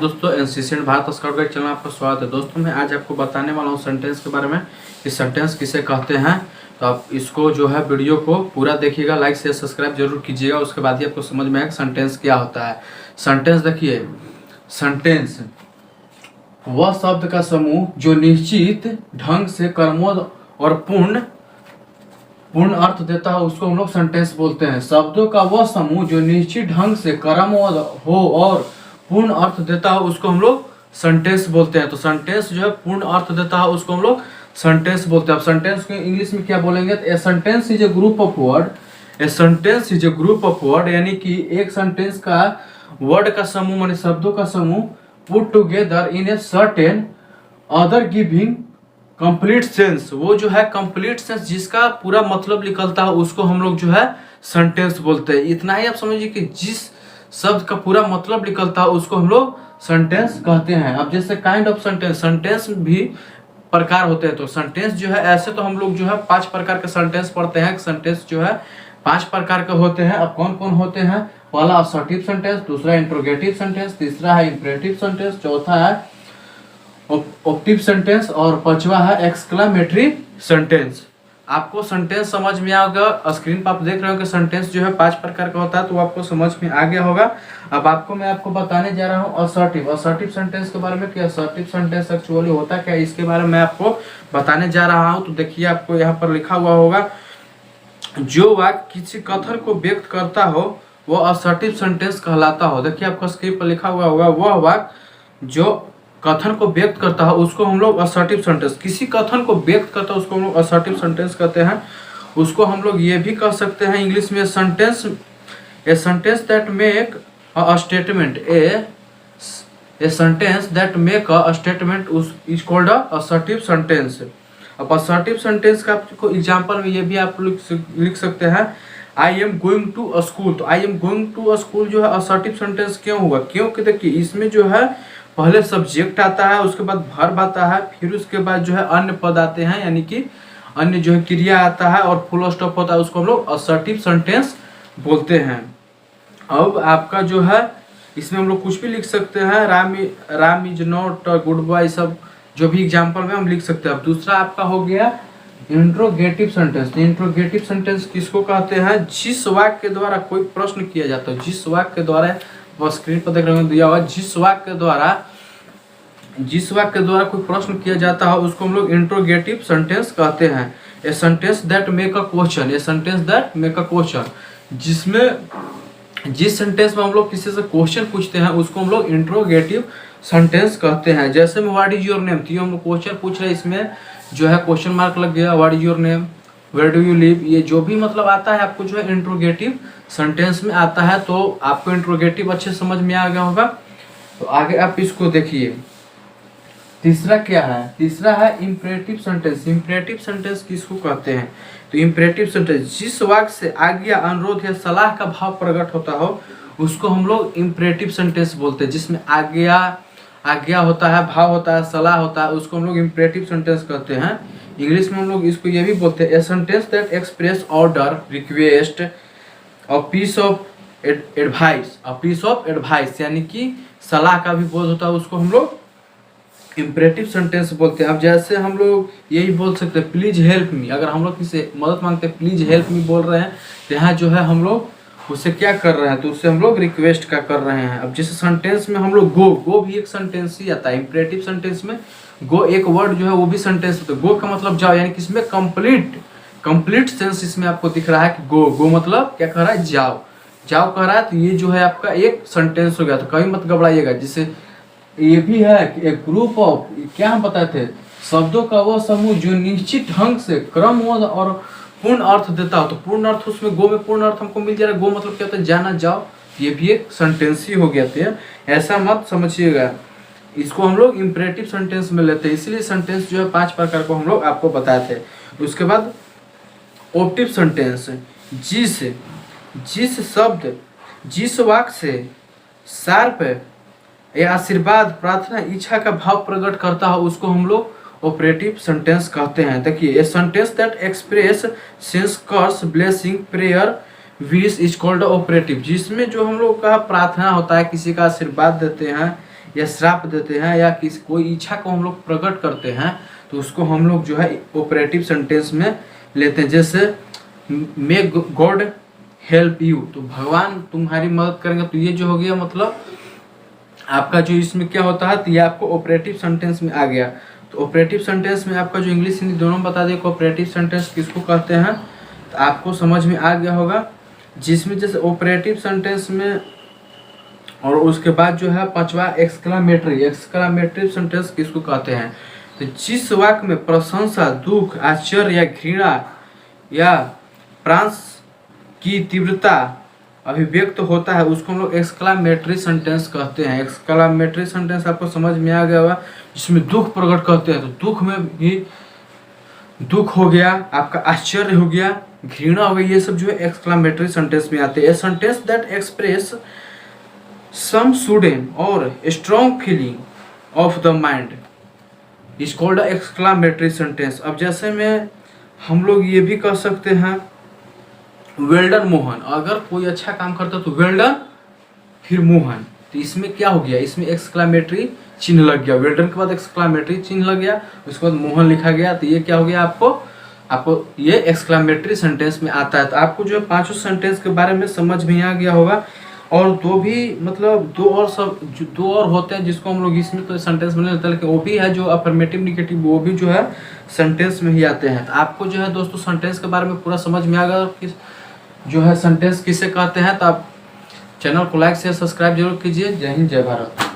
दोस्तों NCC Bharat scout guide channel आपका स्वागत है। दोस्तों मैं आज आपको बताने वाला हूँ सेंटेंस के बारे में कि सेंटेंस किसे कहते हैं। तो आप इसको जो है वीडियो को पूरा देखिएगा, लाइक शेयर सब्सक्राइब जरूर कीजिएगा, उसके बाद ही आपको समझ में आएगा सेंटेंस क्या होता है। सेंटेंस देखिए, सेंटेंस वह शब्द का समूह जो निश्चित ढंग से कर्मोद और पूर्ण अर्थ देता है उसको हम लोग सेंटेंस बोलते हैं। शब्दों का वह समूह जो निश्चित ढंग से कर्मोद हो और पूर्ण अर्थ देता है उसको हम लोग सेंटेंस बोलते हैं। तो सेंटेंस जो है पूर्ण अर्थ देता है उसको हम लोग सेंटेंस बोलते हैं। अब सेंटेंस को इंग्लिश में क्या बोलेंगे? A sentence is a group of word. A sentence is a group of word यानी कि एक सेंटेंस का वर्ड का समूह माने शब्दों का समूह put together in a certain other giving complete sense. वो जो है कंप्लीट सेंस जिसका पूरा मतलब निकलता है उसको हम लोग जो है सेंटेंस बोलते हैं। इतना ही आप समझिए कि जिस शब्द का पूरा मतलब निकलता है उसको हम लोग सेंटेंस कहते हैं। अब जैसे काइंड ऑफ सेंटेंस, सेंटेंस भी प्रकार होते हैं। तो सेंटेंस जो है ऐसे तो हम लोग जो है 5 प्रकार के सेंटेंस पढ़ते हैं। सेंटेंस जो है 5 प्रकार के होते हैं। अब कौन कौन होते हैं? पहला असर्टिव सेंटेंस, दूसरा इंट्रोगेटिव सेंटेंस, तीसरा है इंपरेटिव सेंटेंस, चौथा है ऑप्टिव सेंटेंस और पांचवा है एक्सक्लेमेटरी सेंटेंस। आपको सेंटेंस समझ में आएगा। स्क्रीन पर आप देख रहे हो कि सेंटेंस जो है 5 प्रकार का होता है, तो आपको समझ में आ गया होगा। अब मैं आपको बताने जा रहा हूँ असर्टिव सेंटेंस के बारे में कि असर्टिव सेंटेंस एक्चुअली होता क्या है, इसके बारे में आपको बताने जा रहा हूँ। तो देखिए, आपको यहाँ पर लिखा हुआ होगा, जो वाक्य किसी कथन को व्यक्त करता हो वो असर्टिव सेंटेंस कहलाता हो। देखिए आपको स्क्रीन पर लिखा हुआ होगा, वह वाक्य जो कथन को व्यक्त करता है उसको हम लोग असर्टिव सेंटेंस, किसी कथन को व्यक्त करता है उसको हम लोग असर्टिव सेंटेंस कहते हैं। उसको हम लोग ये भी कह सकते हैं इंग्लिश में sentence, A sentence that make a statement, A sentence that make a statement is called a assertive sentence. अब असर्टिव सेंटेंस का आपको एग्जांपल में ये भी आप लिख सकते हैं, I am going to a school. तो I am going to a school जो है असर्टिव सेंटेंस क्यों हुआ? क्योंकि देखिए इसमें जो है पहले सब्जेक्ट आता है, उसके बाद वर्ब आता है, फिर उसके बाद जो है अन्य पद आते हैं यानी कि अन्य जो है क्रिया आता है और फुल स्टॉप होता है, उसको हम लोग असर्टिव सेंटेंस बोलते हैं। अब आपका जो है इसमें हम लोग कुछ भी लिख सकते हैं, Ram is not good boy, सब जो भी एग्जाम्पल में हम लिख सकते हैं। अब दूसरा आपका हो गया इंट्रोगेटिव सेंटेंस। इंट्रोगेटिव सेंटेंस किसको कहते हैं? जिस वाक्य के द्वारा कोई प्रश्न किया जाता है, जिस वाक्य के द्वारा स्क्रीन पर देख रहे हैं दिया हुआ, जिस वाक्य के द्वारा कोई प्रश्न किया जाता है उसको हम लोग इंट्रोगेटिव सेंटेंस कहते हैं। A sentence that make a question, A sentence that make a question, जिस सेंटेंस में हम लोग किसी से क्वेश्चन पूछते हैं उसको हम लोग इंट्रोगेटिव सेंटेंस कहते हैं। जैसे में व्हाट इज योर नेम, तो हम लोग क्वेश्चन पूछ रहे हैं, इसमें जो है क्वेश्चन मार्क लग गया, what is your name, where do you live, ये जो भी मतलब आता है आपको जो है इंट्रोगेटिव सेंटेंस में आता है। तो आपको इंट्रोगेटिव अच्छे समझ में आ गया होगा। तो आगे आप इसको देखिए, तीसरा क्या है? तीसरा है इंपरेटिव सेंटेंस। इंपरेटिव सेंटेंस किसको कहते हैं? तो इंपरेटिव सेंटेंस जिस वाक्य से आज्ञा, अनुरोध या सलाह का भाव प्रकट होता हो उसको हम लोग इंपरेटिव सेंटेंस बोलते हैं। जिसमें आज्ञा होता है, भाव होता है, सलाह होता है, उसको हम लोग इंपरेटिव सेंटेंस कहते हैं। इंग्लिश में हम लोग इसको ये भी बोलते हैं, a sentence that express order, request, a piece of advice यानी कि सलाह का भी बोध होता है, उसको हम लोग इंपरेटिव सेंटेंस बोलते हैं। अब जैसे हम लोग यही बोल सकते हैं, प्लीज हेल्प मी। अगर हम लोग किसी मदद मांगते हैं, प्लीज हेल्प मी बोल रहे हैं, तो यहाँ जो है हम लोग उससे क्या कर रहे हैं? तो उससे हम लोग रिक्वेस्ट का कर रहे हैं। अब जैसे सेंटेंस में हम लोग गो भी एक सेंटेंस ही आता है। इंपरेटिव सेंटेंस में गो एक वर्ड जो है वो भी सेंटेंस होता है। गो का मतलब जाओ, यानी कि इसमें कंप्लीट सेंस इसमें आपको दिख रहा है कि गो मतलब क्या कह रहा है? जाओ कह रहा है। तो ये जो है आपका एक सेंटेंस हो गया। तो कभी मत घबराइएगा। जिससे ये भी है कि एक ग्रुप ऑफ, क्या हम बताए थे, शब्दों का वो समूह जो निश्चित ढंग से क्रमबद्ध और पूर्ण अर्थ देता हो। तो पूर्ण अर्थ उसमें गो में पूर्ण अर्थ हमको मिल जा रहा है। गो मतलब क्या होता है? जाना, जाओ। ये भी एक सेंटेंस ही हो गया था, ऐसा मत समझिएगा। इसको हम लोग इंपरेटिव सेंटेंस में लेते हैं, इसलिए सेंटेंस जो है 5 प्रकार को हम लोग आपको बताए थे। उसके बाद ऑप्टिव सेंटेंस, जिस वाक्य से शार्प या आशीर्वाद, प्रार्थना, इच्छा का भाव प्रकट करता है उसको हम लोग ऑपरेटिव सेंटेंस कहते हैं। देखिए, a sentence that express sense, curse, blessing, prayer, wish is called operative. जिसमें जो हम लोग का प्रार्थना होता है, किसी का आशीर्वाद देते हैं या श्राप देते हैं या किसी कोई इच्छा को हम लोग प्रकट करते हैं तो उसको हम लोग जो है ऑपरेटिव सेंटेंस में लेते हैं। जैसे मे गॉड हेल्प यू, तो भगवान तुम्हारी मदद करेंगे, तो ये जो हो गया मतलब आपका जो इसमें क्या होता है, तो ये आपको ऑपरेटिव सेंटेंस में आ गया। तो ऑपरेटिव सेंटेंस में आपका जो इंग्लिश हिंदी दोनों बता दें ऑपरेटिव सेंटेंस किसको कहते हैं, तो आपको समझ में आ गया होगा। जिसमें जैसे ऑपरेटिव सेंटेंस में और उसके बाद जो है पांचवा एक्सक्लामेटरी सेंटेंस किसको कहते हैं, तो जिस वाक्य में प्रशंसा, दुख, आश्चर्य या घृणा या प्रांस की तीव्रता अभिव्यक्त होता है उसको हम लोग एक्सक्लामेटरी सेंटेंस कहते हैं। एक्सक्लामेटरी सेंटेंस आपको समझ में आ गया होगा, जिसमें दुख प्रकट करते हैं, तो दुख में भी दुख हो गया, आपका आश्चर्य हो गया, घृणा हो गई, ये सब जो है एक्सक्लामेटरी सेंटेंस में आते हैं। A sentence that express some sudden और strong feeling of the mind is called exclamatory sentence. अब जैसे में हम लोग ये भी कह सकते हैं वेल्डन मोहन, अगर कोई अच्छा काम करता तो वेल्डन फिर मोहन, तो इसमें क्या हो गया, इसमें एक्सक्लामेटरी चिन्ह लग गया, वेल्डन के बाद एक्सक्लामेटरी चिन्ह लग गया, उसके बाद मोहन लिखा गया, तो ये क्या हो गया, आपको ये एक्सक्लामेटरी सेंटेंस में आता है। तो आपको जो है पांचों सेंटेंस के बारे में समझ में आ गया होगा। और दो भी मतलब दो और होते हैं जिसको हम लोग इसमें तो सेंटेंस में नहीं लेते, लेकिन वो भी है जो अफर्मेटिव निगेटिव, वो भी जो है सेंटेंस में ही आते हैं। तो आपको जो है दोस्तों सेंटेंस के बारे में पूरा समझ में आ गया कि जो है सेंटेंस किसे कहते हैं। तो आप चैनल को लाइक शेयर सब्सक्राइब जरूर कीजिए। जय हिंद जय भारत।